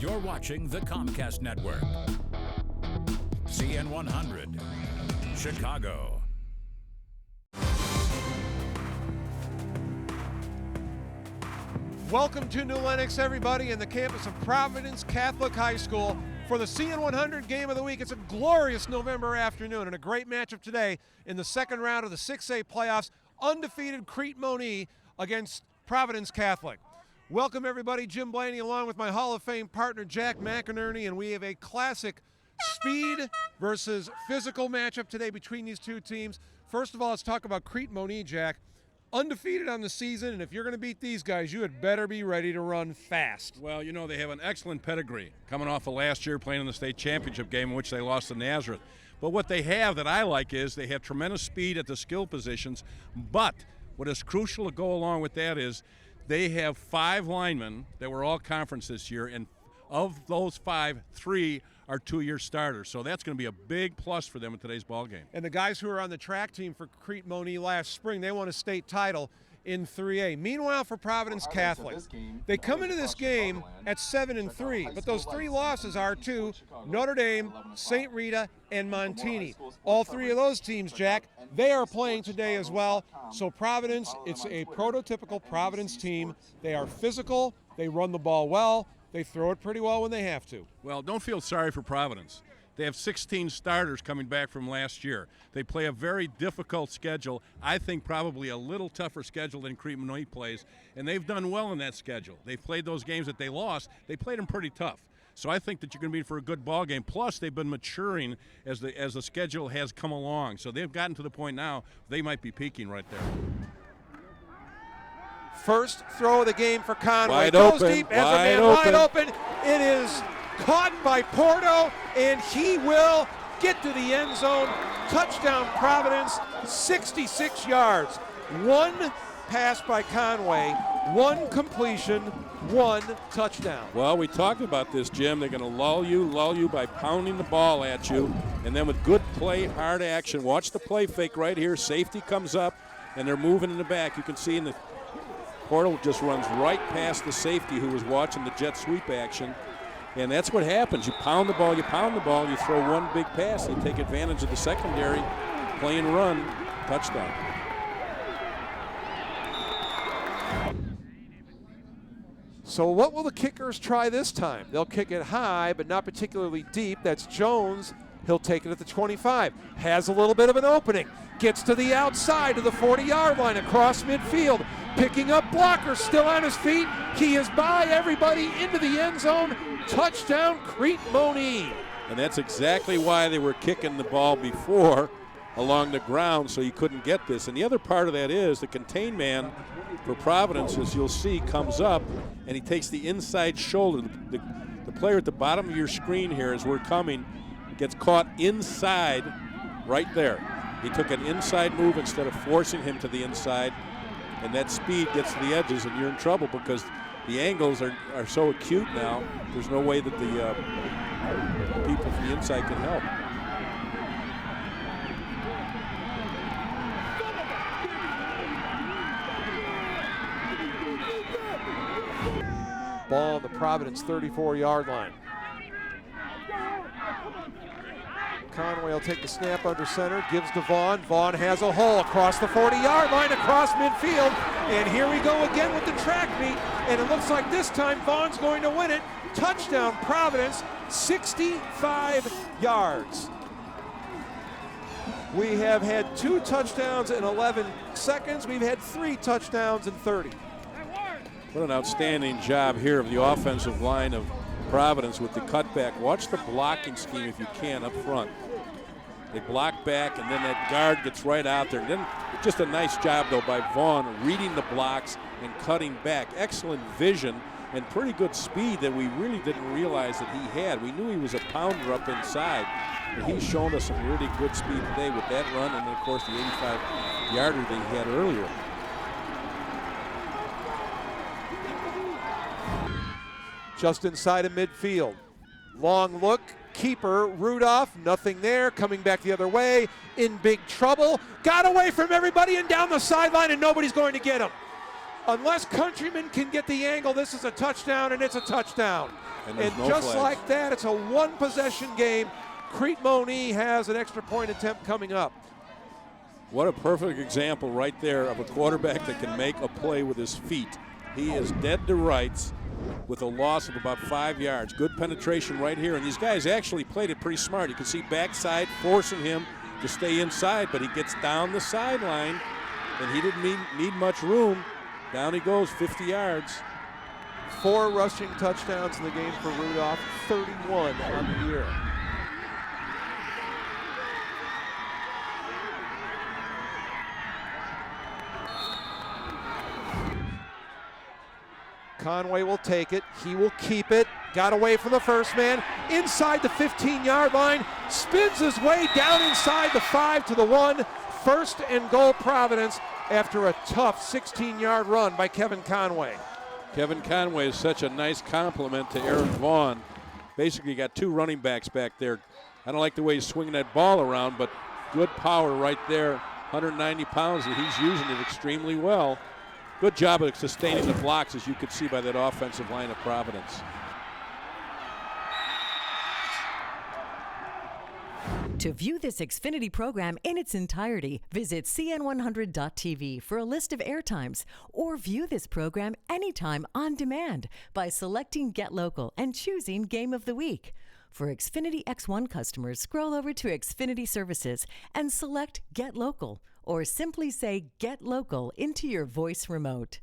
You're watching the Comcast Network. CN100, Chicago. Welcome to New Lenox, everybody, in the campus of Providence Catholic High School for the CN100 Game of the Week. It's a glorious November afternoon and a great matchup today in the second round of the 6A playoffs. Undefeated Crete-Monee against Providence Catholic. Welcome, everybody. Jim Blaney along with my Hall of Fame partner, Jack McInerney, and we have a classic speed versus physical matchup today between these two teams. First of all, let's talk about Crete-Monee, Jack. Undefeated on the season, and if you're going to beat these guys, you had better be ready to run fast. Well, you know, they have an excellent pedigree coming off of last year playing in the state championship game in which they lost to Nazareth. But what they have that I like is they have tremendous speed at the skill positions, but what is crucial to go along with that is they have 5 linemen that were all conference this year, and of those 5, 3 are 2-year starters. So that's going to be a big plus for them in today's ball game. And the guys who were on the track team for Crete-Monee last spring, they won a state title in 3A. Meanwhile, for Providence Catholic, they come into this game at 7-3, but those 3 losses are to Notre Dame, St. Rita, and Montini. All 3 of those teams, Jack, they are playing today as well. So Providence, it's a prototypical Providence team. They are physical, they run the ball well, they throw it pretty well when they have to. Well, don't feel sorry for Providence. They have 16 starters coming back from last year. They play a very difficult schedule. I think probably a little tougher schedule than Crete-Monee plays, and they've done well in that schedule. They've played those games that they lost. They played them pretty tough. So I think that you're going to be for a good ball game. Plus, they've been maturing as the schedule has come along. So they've gotten to the point now they might be peaking right there. First throw of the game for Conway. Wide Goes open, deep as a wide man, open. wide open. It is caught by Porto, and he will get to the end zone. Touchdown, Providence, 66 yards. 1 pass by Conway, 1 completion, 1 touchdown. Well, we talked about this, Jim. They're going to lull you by pounding the ball at you, and then with good play, hard action. Watch the play fake right here. Safety comes up, and they're moving in the back. You can see in the Portal just runs right past the safety who was watching the jet sweep action. And that's what happens. You pound the ball, you throw 1 big pass, you take advantage of the secondary, play and run, touchdown. So what will the kickers try this time? They'll kick it high, but not particularly deep. That's Jones. He'll take it at the 25. Has a little bit of an opening. Gets to the outside of the 40-yard line across midfield. Picking up blockers, still on his feet. He is by everybody into the end zone. Touchdown, Crete-Monee. And that's exactly why they were kicking the ball before along the ground, so you couldn't get this. And the other part of that is the contain man for Providence, as you'll see, comes up and he takes the inside shoulder. The player at the bottom of your screen here, as we're coming, gets caught inside right there. He took an inside move instead of forcing him to the inside, and that speed gets to the edges, and you're in trouble because the angles are so acute now. There's no way that the people from the inside can help. Ball on the Providence 34-yard line. Conway will take the snap under center, gives to Vaughn. Vaughn has a hole across the 40-yard line, across midfield. And here we go again with the track meet. And it looks like this time Vaughn's going to win it. Touchdown, Providence, 65 yards. We have had 2 touchdowns in 11 seconds. We've had 3 touchdowns in 30. What an outstanding job here of the offensive line of Providence with the cutback. Watch the blocking scheme if you can up front. They block back, and then that guard gets right out there. And then just a nice job, though, by Vaughn reading the blocks and cutting back. Excellent vision and pretty good speed that we really didn't realize that he had. We knew he was a pounder up inside, but he's shown us some really good speed today with that run, and then, of course, the 85-yarder that he had earlier. Just inside of midfield. Long look, keeper, Rudolph, nothing there, coming back the other way, in big trouble, got away from everybody and down the sideline, and nobody's going to get him. Unless Countryman can get the angle, this is a touchdown, and it's a touchdown. And And just like that, it's a one-possession game. Crete-Monee has an extra point attempt coming up. What a perfect example right there of a quarterback that can make a play with his feet. He is dead to rights with a loss of about 5 yards. Good penetration right here. And these guys actually played it pretty smart. You can see backside forcing him to stay inside, but he gets down the sideline, and he didn't need much room. Down he goes, 50 yards. 4 rushing touchdowns in the game for Rudolph, 31 on the year. Conway will take it. He will keep it. Got away from the first man. Inside the 15-yard line. Spins his way down inside the 5 to the 1. First and goal Providence after a tough 16-yard run by Kevin Conway. Kevin Conway is such a nice compliment to Aaron Vaughn. Basically, you got 2 running backs back there. I don't like the way he's swinging that ball around, but good power right there. 190 pounds, and he's using it extremely well. Good job of sustaining the blocks, as you could see by that offensive line of Providence. To view this Xfinity program in its entirety, visit CN100.tv for a list of airtimes, or view this program anytime on demand by selecting Get Local and choosing Game of the Week. For Xfinity X1 customers, scroll over to Xfinity Services and select Get Local, or simply say Get Local into your voice remote.